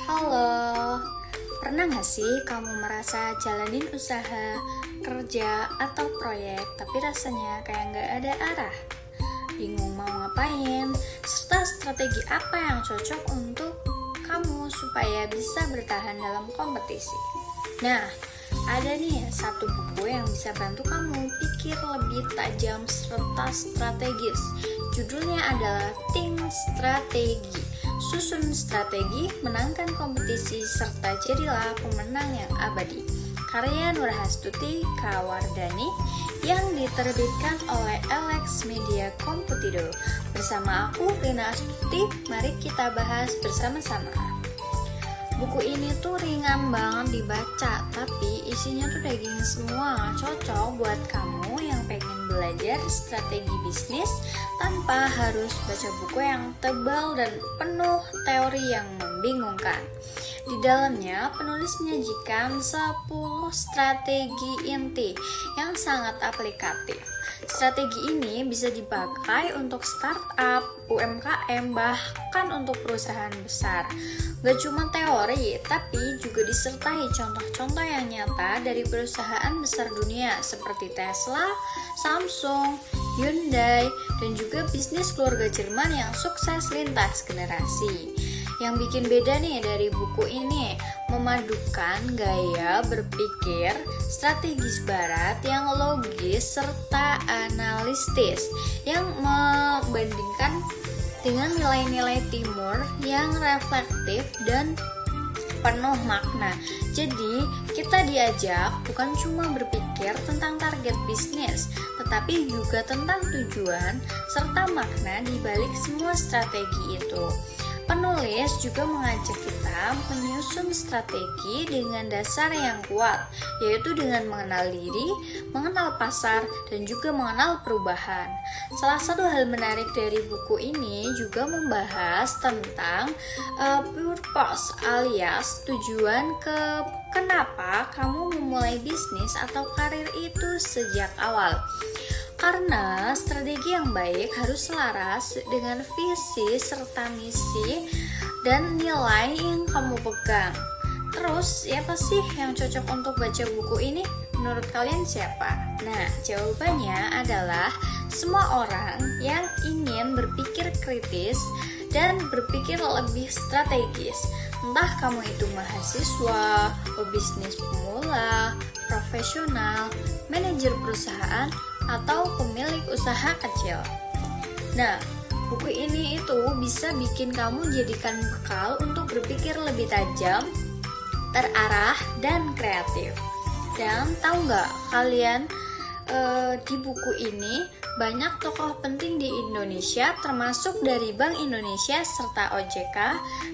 Halo, pernah gak sih kamu merasa jalanin usaha, kerja, atau proyek tapi rasanya kayak gak ada arah? Bingung mau ngapain, serta strategi apa yang cocok untuk kamu supaya bisa bertahan dalam kompetisi? Nah, ada nih satu buku yang bisa bantu kamu pikir lebih tajam serta strategis. Judulnya adalah Think Strategi. Susun strategi, menangkan kompetisi, serta jadilah pemenang yang abadi. Karya Nurhastuti Kawardani yang diterbitkan oleh Alex Media Komputido. Bersama aku, Rina Astuti, mari kita bahas bersama-sama. Buku ini tuh ringan banget dibaca, tapi isinya tuh daging semua. Cocok buat kamu yang pengen belajar strategi bisnis tanpa harus baca buku yang tebal dan penuh teori yang membingungkan. Di dalamnya, penulis menyajikan 10 strategi inti yang sangat aplikatif. Strategi ini bisa dipakai untuk startup, UMKM, bahkan untuk perusahaan besar. Gak cuma teori, tapi juga disertai contoh-contoh yang nyata dari perusahaan besar dunia seperti Tesla, Samsung, Hyundai, dan juga bisnis keluarga Jerman yang sukses lintas generasi. Yang bikin beda nih dari buku ini, memadukan gaya berpikir strategis barat yang logis serta analitis, yang membandingkan dengan nilai-nilai timur yang reflektif dan penuh makna. Jadi, kita diajak bukan cuma berpikir tentang target bisnis, tetapi juga tentang tujuan serta makna di balik semua strategi itu. Penulis juga mengajak kita menyusun strategi dengan dasar yang kuat, yaitu dengan mengenal diri, mengenal pasar, dan juga mengenal perubahan. Salah satu hal menarik dari buku ini juga membahas tentang purpose alias tujuan kenapa kamu memulai bisnis atau karir itu sejak awal. Karena strategi yang baik harus selaras dengan visi serta misi dan nilai yang kamu pegang. Terus, siapa sih yang cocok untuk baca buku ini? Menurut kalian siapa? Nah, jawabannya adalah semua orang yang ingin berpikir kritis dan berpikir lebih strategis. Entah kamu itu mahasiswa, pebisnis pemula, profesional, manajer perusahaan, atau pemilik usaha kecil. Nah, buku ini itu bisa bikin kamu jadikan bekal untuk berpikir lebih tajam, terarah, dan kreatif. Dan tahu nggak kalian, di buku ini banyak tokoh penting di Indonesia termasuk dari Bank Indonesia serta OJK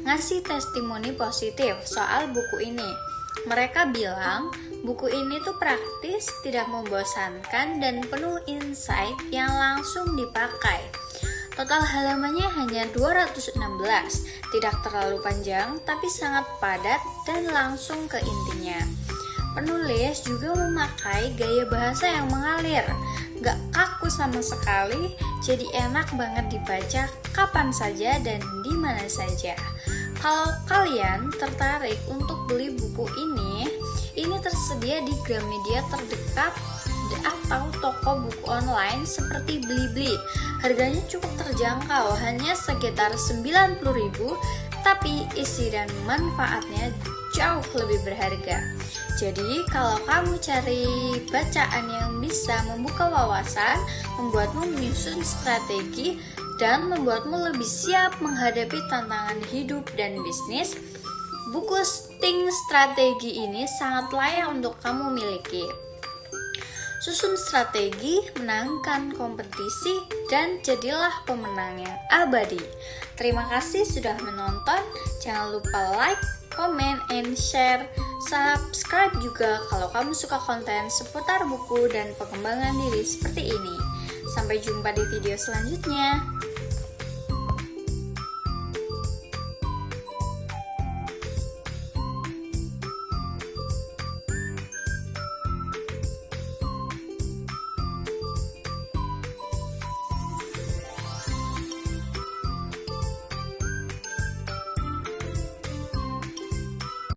ngasih testimoni positif soal buku ini. Mereka bilang buku ini tuh praktis, tidak membosankan, dan penuh insight yang langsung dipakai. Total halamannya hanya 216, tidak terlalu panjang tapi sangat padat dan langsung ke intinya. Penulis juga memakai gaya bahasa yang mengalir, gak kaku sama sekali, jadi enak banget dibaca kapan saja dan di mana saja. Kalau kalian tertarik untuk beli buku ini tersedia di Gramedia terdekat atau toko buku online seperti Blibli. Harganya cukup terjangkau, hanya sekitar 90.000, tapi isi dan manfaatnya jauh lebih berharga. Jadi, kalau kamu cari bacaan yang bisa membuka wawasan, membuatmu menyusun strategi, dan membuatmu lebih siap menghadapi tantangan hidup dan bisnis, buku Think Strategi ini sangat layak untuk kamu miliki. Susun strategi, menangkan kompetisi, dan jadilah pemenang yang abadi. Terima kasih sudah menonton. Jangan lupa like, comment, and share. Subscribe juga kalau kamu suka konten seputar buku dan pengembangan diri seperti ini. Sampai jumpa di video selanjutnya.